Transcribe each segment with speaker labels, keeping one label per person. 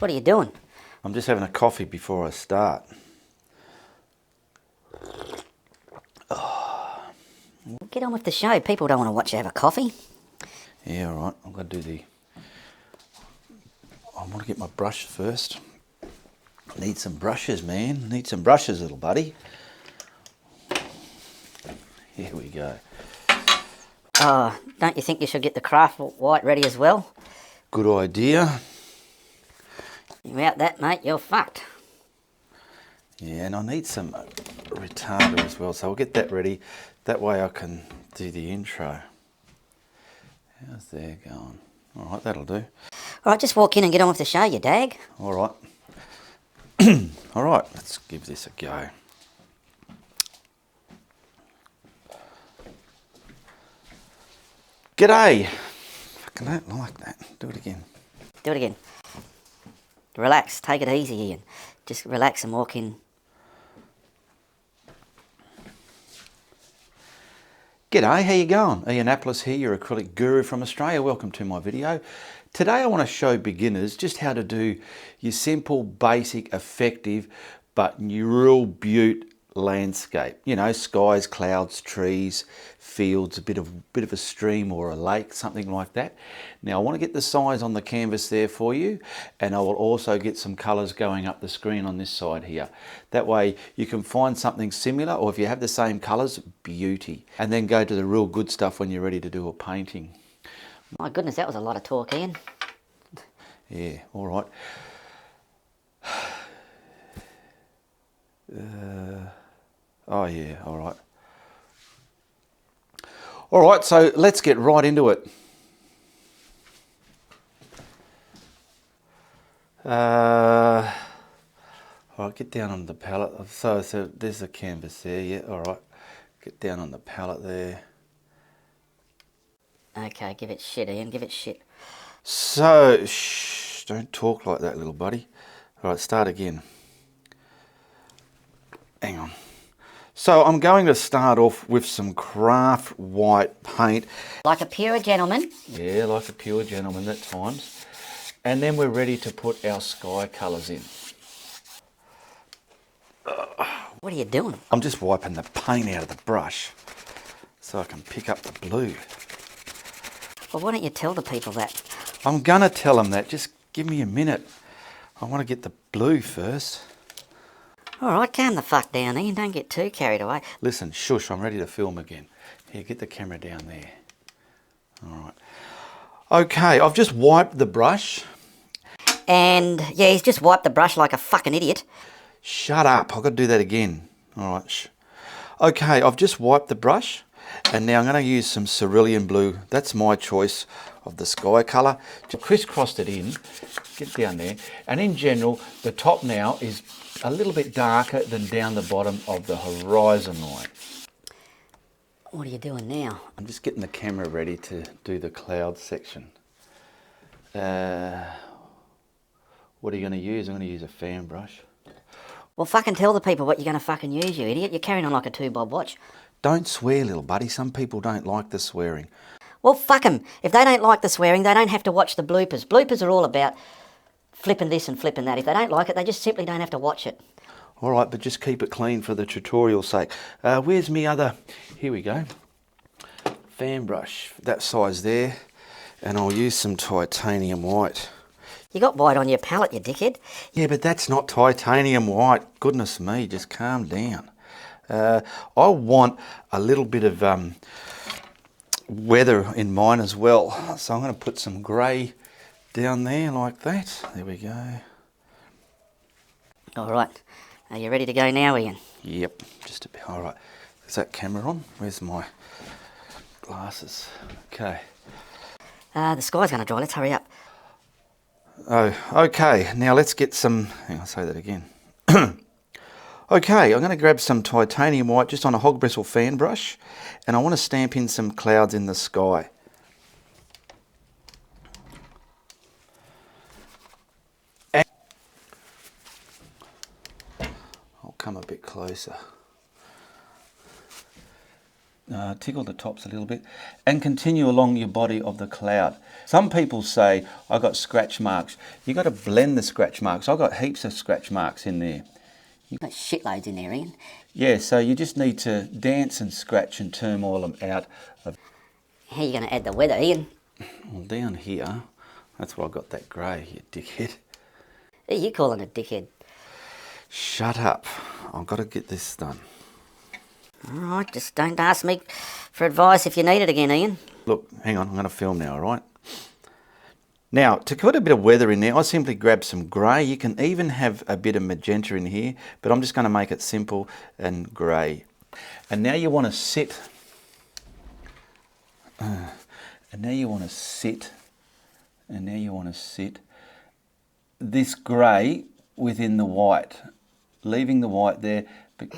Speaker 1: What are you doing?
Speaker 2: I'm just having a coffee before I start.
Speaker 1: Get on with the show. People don't want to watch you have a coffee.
Speaker 2: Yeah, all right. I've got to do I want to get my brush first. Need some brushes, man. Need some brushes, little buddy. Here we go.
Speaker 1: Oh, don't you think you should get the craft white ready as well?
Speaker 2: Good idea.
Speaker 1: Without that, mate, you're fucked.
Speaker 2: Yeah, and I need some retarder as well, so I'll get that ready. That way I can do the intro. How's that going? All right, that'll do.
Speaker 1: All right, just walk in and get on with the show, you dag.
Speaker 2: All right. All right, let's give this a go. G'day. Fucking don't like that. Do it again.
Speaker 1: Do it again. Relax, take it easy, Ian. Just relax and walk in.
Speaker 2: G'day, how you going? Ianapolis here, your acrylic guru from Australia. Welcome to my video. Today I want to show beginners just how to do your simple, basic, effective, but real beaut landscape. You know, skies, clouds, trees, fields, a bit of a stream or a lake, something like that. Now I want to get the size on the canvas there for you, and I will also get some colours going up the screen on this side here. That way you can find something similar, or if you have the same colours, beauty. And then go to the real good stuff when you're ready to do a painting.
Speaker 1: My goodness, that was a lot of talk, Ian.
Speaker 2: Yeah, all right. Oh yeah, all right. All right, so let's get right into it. All right, get down on the palette. So there's the canvas there, yeah, all right. Get down on the palette there.
Speaker 1: Okay, give it shit, Ian, give it shit.
Speaker 2: So, shh, don't talk like that, little buddy. All right, start again. Hang on. So I'm going to start off with some craft white paint.
Speaker 1: Like a pure gentleman.
Speaker 2: Yeah, like a pure gentleman at times. And then we're ready to put our sky colours in.
Speaker 1: What are you doing?
Speaker 2: I'm just wiping the paint out of the brush so I can pick up the blue.
Speaker 1: Well, why don't you tell the people that?
Speaker 2: I'm going to tell them that. Just give me a minute. I want to get the blue first.
Speaker 1: All right, calm the fuck down, Ian. Don't get too carried away.
Speaker 2: Listen, shush, I'm ready to film again. Here, get the camera down there. All right. Okay, I've just wiped the brush.
Speaker 1: And, yeah, he's just wiped the brush like a fucking idiot.
Speaker 2: Shut up, I've got to do that again. All right. Okay, I've just wiped the brush, and now I'm going to use some cerulean blue. That's my choice of the sky colour. Just crisscrossed it in, get down there, and in general, the top now is a little bit darker than down the bottom of the horizon line.
Speaker 1: What are you doing now?
Speaker 2: I'm just getting the camera ready to do the cloud section. What are you going to use? I'm going to use a fan brush.
Speaker 1: Well, fucking tell the people what you're going to fucking use, you idiot. You're carrying on like a 2-bob watch.
Speaker 2: Don't swear, little buddy. Some people don't like the swearing.
Speaker 1: Well, fuck them. If they don't like the swearing, they don't have to watch the bloopers. Bloopers are all about flipping this and flipping that. If they don't like it, they just simply don't have to watch it.
Speaker 2: All right, but just keep it clean for the tutorial's sake. Where's me other... Here we go. Fan brush, that size there. And I'll use some titanium white.
Speaker 1: You got white on your palette, you dickhead.
Speaker 2: Yeah, but that's not titanium white. Goodness me, just calm down. I want a little bit of weather in mine as well. So I'm going to put some grey down there like that. There we go.
Speaker 1: All right. Are you ready to go now, Ian?
Speaker 2: Yep, just a bit. All right. Is that camera on? Where's my glasses? Okay.
Speaker 1: The sky's going to dry. Let's hurry up.
Speaker 2: Oh, okay. Now let's get some... Hang on, I'll say that again. Okay, I'm going to grab some titanium white just on a hog bristle fan brush, and I want to stamp in some clouds in the sky. And I'll come a bit closer. tickle the tops a little bit, and continue along your body of the cloud. Some people say, I got scratch marks. You got to blend the scratch marks. I got heaps of scratch marks in there.
Speaker 1: You've got shitloads in there, Ian.
Speaker 2: Yeah, so you just need to dance and scratch and turmoil them out.
Speaker 1: How are you going to add the weather, Ian?
Speaker 2: Well, down here, that's why I got that grey, you dickhead.
Speaker 1: Who are you calling a dickhead?
Speaker 2: Shut up. I've got to get this done.
Speaker 1: All right, just don't ask me for advice if you need it again, Ian.
Speaker 2: Look, hang on, I'm going to film now, all right? Now, to put a bit of weather in there, I simply grab some grey. You can even have a bit of magenta in here, but I'm just going to make it simple and grey. And now you want to sit. And now you want to sit. And now you want to sit this grey within the white, leaving the white there. But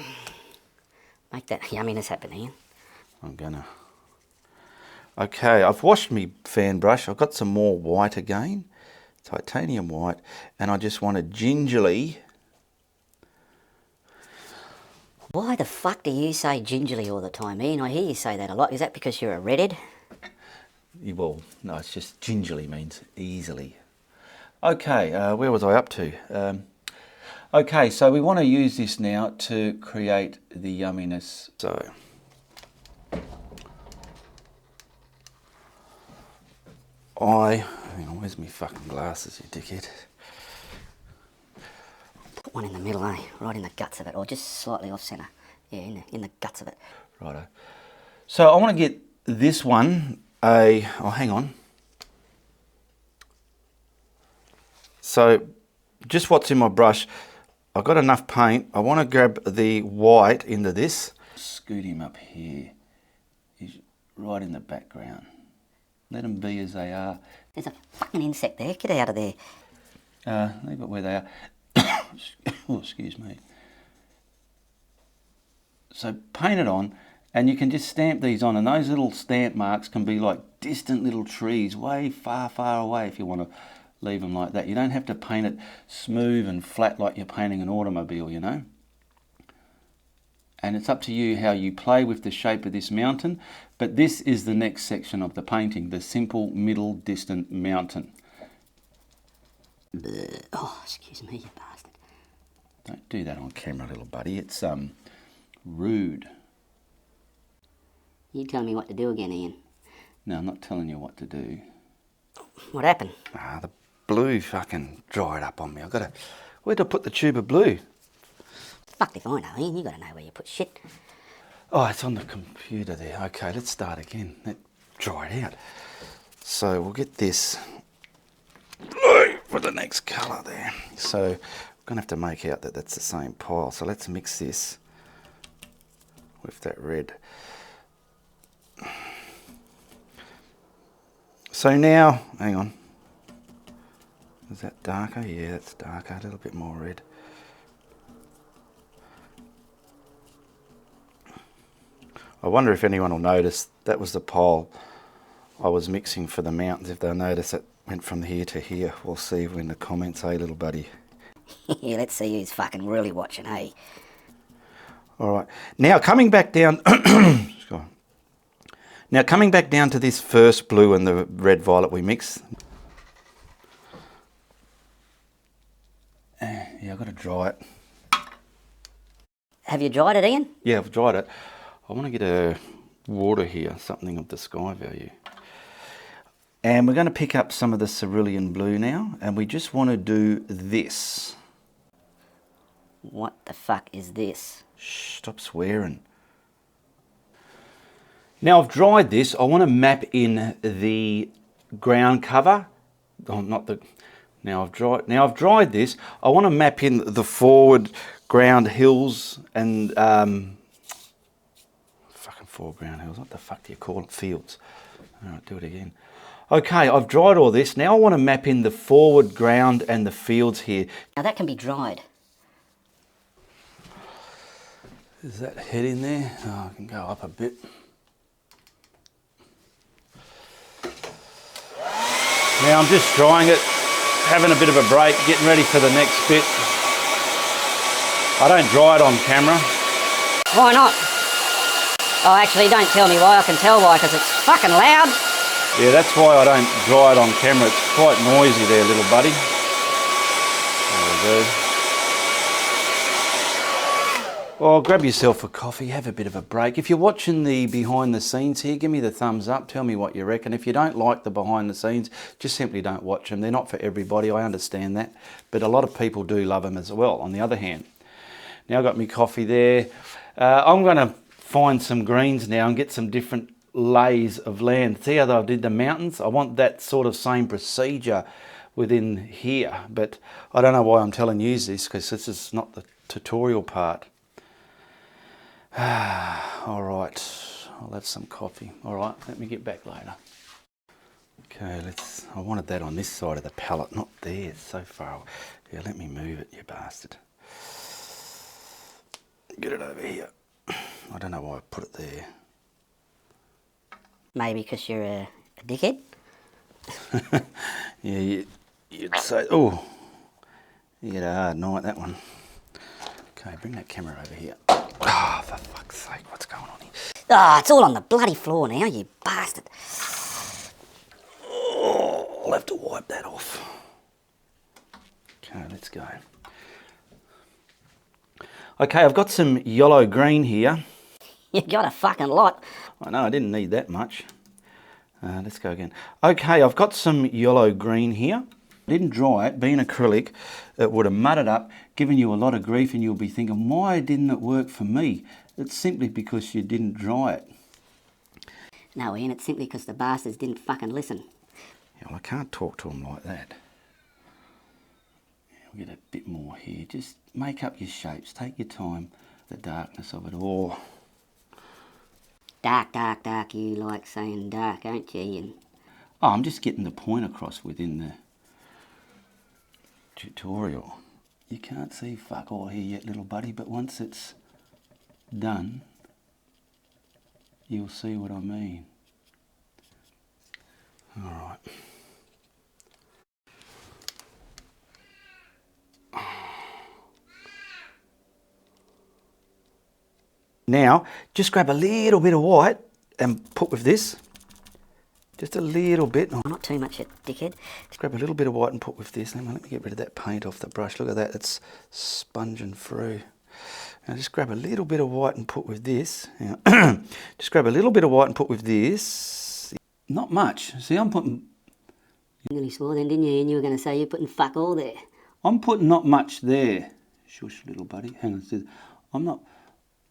Speaker 1: Make that yumminess happen, Ian.
Speaker 2: I'm gonna. Okay, I've washed my fan brush. I've got some more white again, titanium white, and I just want to gingerly.
Speaker 1: Why the fuck do you say gingerly all the time, Ian? I hear you say that a lot. Is that because you're a redhead?
Speaker 2: Well, no, it's just gingerly means easily. Okay, where was I up to? Okay, so we want to use this now to create the yumminess. So, hang on, where's my fucking glasses, you dickhead?
Speaker 1: Put one in the middle, eh? Right in the guts of it, or just slightly off centre. Yeah, in the guts of it.
Speaker 2: Righto. So I want to get this one oh, hang on. So, just what's in my brush, I've got enough paint. I want to grab the white into this. Scoot him up here. He's right in the background. Let them be as they are.
Speaker 1: There's a fucking insect there. Get out of there.
Speaker 2: Leave it where they are. Oh, excuse me. So paint it on, and you can just stamp these on, and those little stamp marks can be like distant little trees way far, far away if you want to leave them like that. You don't have to paint it smooth and flat like you're painting an automobile, you know. And it's up to you how you play with the shape of this mountain, but this is the next section of the painting, the simple middle distant mountain.
Speaker 1: Oh, excuse me, you bastard.
Speaker 2: Don't do that on camera, little buddy. It's rude.
Speaker 1: You tell me what to do again, Ian.
Speaker 2: No, I'm not telling you what to do.
Speaker 1: What happened?
Speaker 2: The blue fucking dried up on me. Where'd I put the tube of blue?
Speaker 1: Fucked if I know, Ian. You gotta know where you put shit.
Speaker 2: Oh, it's on the computer there. Okay, let's start again. That dried out. So we'll get this blue for the next colour there. So we're going to have to make out that that's the same pile. So let's mix this with that red. So now, hang on. Is that darker? Yeah, that's darker. A little bit more red. I wonder if anyone will notice that was the pile I was mixing for the mountains. If they'll notice it went from here to here. We'll see when the comments, hey little buddy.
Speaker 1: Yeah, let's see who's fucking really watching, hey?
Speaker 2: Alright, now coming back down, now coming back down to this first blue and the red violet we mixed. Yeah, I've got to dry it.
Speaker 1: Have you dried it, Ian?
Speaker 2: Yeah, I've dried it. I want to get a water here, something of the sky value. And we're going to pick up some of the cerulean blue now, and we just want to do this.
Speaker 1: What the fuck is this?
Speaker 2: Shh, stop swearing. Now I've dried this, I want to map in the ground cover. Oh, not the... Now I've dried this, I want to map in the forward ground hills and... foreground hills, what the fuck do you call it? Fields. Alright, do it again. Okay, I've dried all this. Now I want to map in the forward ground and the fields here.
Speaker 1: Now that can be dried.
Speaker 2: Is that head in there? Oh, I can go up a bit. Now I'm just drying it, having a bit of a break, getting ready for the next bit. I don't dry it on camera.
Speaker 1: Why not? Oh, actually, don't tell me why. I can tell why, because it's fucking loud.
Speaker 2: Yeah, that's why I don't dry it on camera. It's quite noisy there, little buddy. There we go. Well, grab yourself a coffee, have a bit of a break. If you're watching the behind the scenes here, give me the thumbs up, tell me what you reckon. If you don't like the behind the scenes, just simply don't watch them. They're not for everybody, I understand that. But a lot of people do love them as well, on the other hand. Now I've got my coffee there. I'm going to find some greens now and get some different lays of land. See how I did the mountains? I want that sort of same procedure within here. But I don't know why I'm telling you this, because this is not the tutorial part. All right, I'll have some coffee. All right, let me get back later. Okay, I wanted that on this side of the pallet, not there, it's so far away. Yeah, let me move it, you bastard. Get it over here. I don't know why I put it there.
Speaker 1: Maybe because you're a dickhead?
Speaker 2: Yeah, you'd say, oh, you get a hard night, that one. Okay, bring that camera over here. Oh, for fuck's sake, what's going on here?
Speaker 1: Ah, it's all on the bloody floor now, you bastard.
Speaker 2: Oh, I'll have to wipe that off. Okay, let's go. Okay, I've got some yellow green here.
Speaker 1: You got a fucking lot.
Speaker 2: I know, I didn't need that much. Let's go again. Okay, I've got some yellow green here. I didn't dry it, being acrylic, it would have mudded up, given you a lot of grief, and you'll be thinking, why didn't it work for me? It's simply because you didn't dry it.
Speaker 1: No, Ian, it's simply because the bastards didn't fucking listen.
Speaker 2: Yeah, well, I can't talk to them like that. We'll get a bit more here. Just make up your shapes. Take your time. The darkness of it all.
Speaker 1: Dark, dark, dark. You like saying dark, aren't you, Ian?
Speaker 2: Oh, I'm just getting the point across within the tutorial. You can't see fuck all here yet, little buddy, but once it's done, you'll see what I mean. All right. Now, just grab a little bit of white and put with this. Just a little bit.
Speaker 1: Oh, not too much, you dickhead.
Speaker 2: Just grab a little bit of white and put with this. Let me get rid of that paint off the brush. Look at that, it's sponging through. Now just grab a little bit of white and put with this. Now, just grab a little bit of white and put with this. Not much. See, I'm putting...
Speaker 1: You nearly swore then, didn't you? And you were going to say you're putting fuck all there.
Speaker 2: I'm putting not much there. Shush, little buddy. Hang on.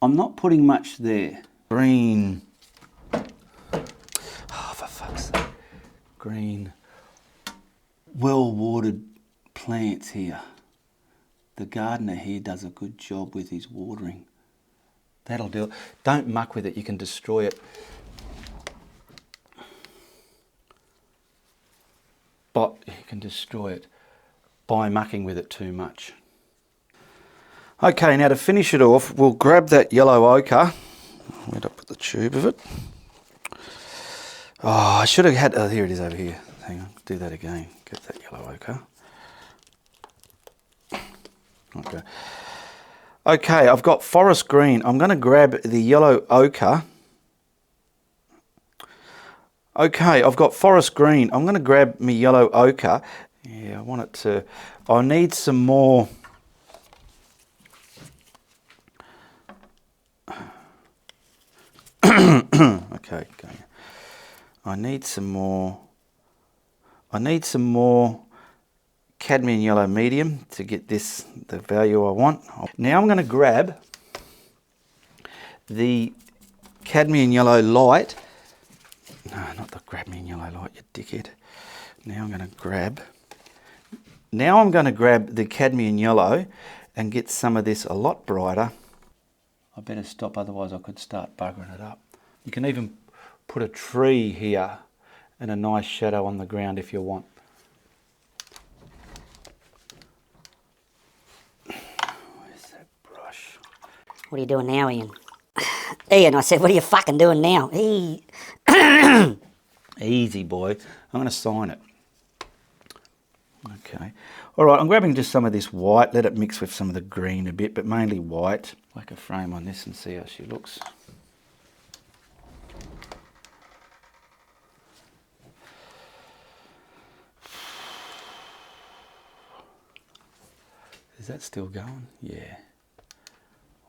Speaker 2: I'm not putting much there. Green. Oh, for fuck's sake. Green. Well-watered plants here. The gardener here does a good job with his watering. That'll do it. Don't muck with it, you can destroy it. But you can destroy it by mucking with it too much. Okay, now to finish it off, we'll grab that yellow ochre. Where'd I put the tube of it? Oh, I should have had, oh, here it is over here. Hang on, do that again. Get that yellow ochre. Okay. Okay, I've got forest green. I'm going to grab the yellow ochre. Okay, I've got forest green. I'm going to grab my yellow ochre. Yeah, I want it to... I need some more... Okay, go. I need some more cadmium yellow medium to get this the value I want. Now I'm going to grab the cadmium yellow light. No, not the cadmium yellow light, you dickhead. Now I'm going to grab the cadmium yellow and get some of this a lot brighter. I better stop, otherwise I could start buggering it up. You can even put a tree here and a nice shadow on the ground if you want. Where's that brush?
Speaker 1: What are you doing now, Ian? Ian, I said, what are you fucking doing now?
Speaker 2: Easy, boy. I'm going to sign it. Okay. All right, I'm grabbing just some of this white. Let it mix with some of the green a bit, but mainly white. Like a frame on this and see how she looks. Is that still going? Yeah.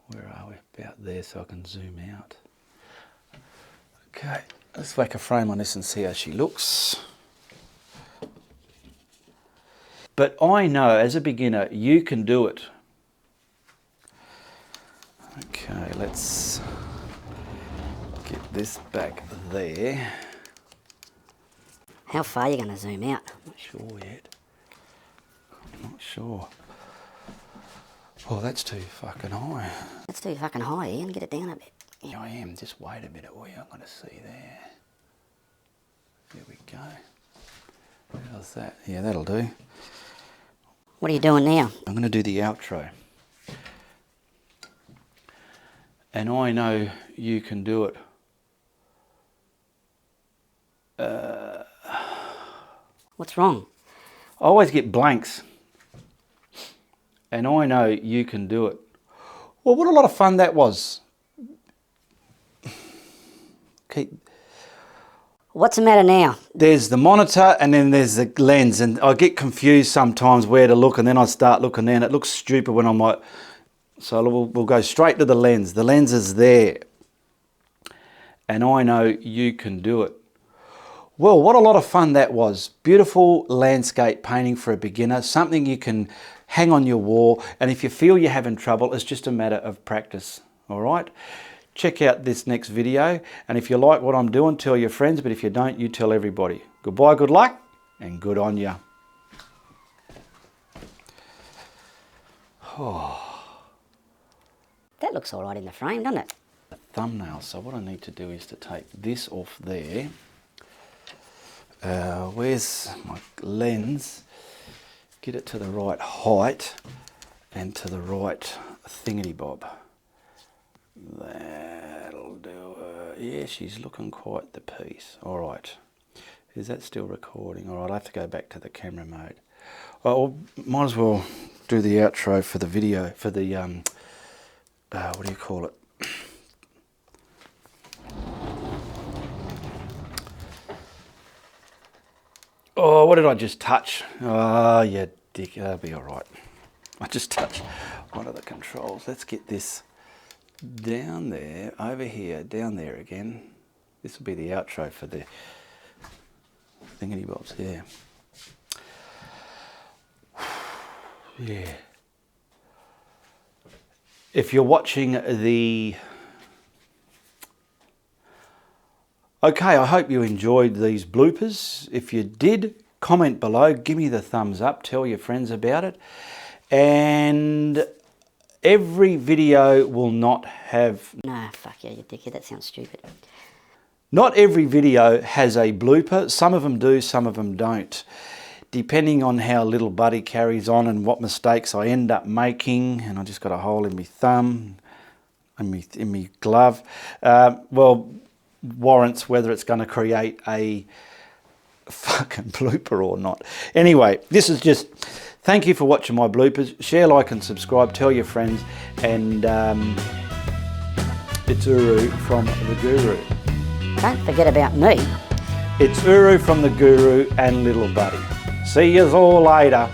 Speaker 2: Where are we? About there, so I can zoom out. Okay, let's whack a frame on this and see how she looks. But I know as a beginner, you can do it. Okay, let's get this back there.
Speaker 1: How far are you going to zoom out?
Speaker 2: I'm not sure yet. I'm not sure. Oh, that's too fucking high.
Speaker 1: That's too fucking high, Ian. Get it down a bit.
Speaker 2: Yeah, I am. Just wait a minute, will you? I'm going to see there. There we go. How's that? Yeah, that'll do.
Speaker 1: What are you doing now?
Speaker 2: I'm going to do the outro. And I know you can do it.
Speaker 1: What's wrong?
Speaker 2: I always get blanks. And I know you can do it. Well, what a lot of fun that was.
Speaker 1: What's the matter now?
Speaker 2: There's the monitor and then there's the lens, and I get confused sometimes where to look, and then I start looking there and it looks stupid when I'm like, so we'll go straight to the lens. The lens is there. And I know you can do it. Well, what a lot of fun that was. Beautiful landscape painting for a beginner, something you can hang on your wall, and if you feel you're having trouble, it's just a matter of practice, all right? Check out this next video, and if you like what I'm doing, tell your friends, but if you don't, you tell everybody. Goodbye, good luck, and good on ya. Oh.
Speaker 1: That looks all right in the frame, doesn't it?
Speaker 2: The thumbnail, so what I need to do is to take this off there. Where's my lens? Get it to the right height and to the right thingy-bob. That'll do it. Yeah, she's looking quite the piece. All right. Is that still recording? All right, I'll have to go back to the camera mode. Well, might as well do the outro for the video, for the, what do you call it? Oh, what did I just touch? Oh, yeah, dick, that'll be all right. I just touched one of the controls. Let's get this down there, over here, down there again. This will be the outro for the thingy-bobs, yeah. Yeah. If you're watching the... Okay, I hope you enjoyed these bloopers. If you did, comment below, give me the thumbs up, tell your friends about it. And every video will not have...
Speaker 1: No, fuck yeah, you dickhead, that sounds stupid.
Speaker 2: Not every video has a blooper. Some of them do, some of them don't. Depending on how little Buddy carries on and what mistakes I end up making, and I just got a hole in my thumb, in my glove, well, warrants whether it's going to create a fucking blooper or not. Anyway, this is just... Thank you for watching my bloopers. Share, like and subscribe. Tell your friends. And it's Uru from the Guru.
Speaker 1: Don't forget about me.
Speaker 2: It's Uru from the Guru and Little Buddy. See yous all later.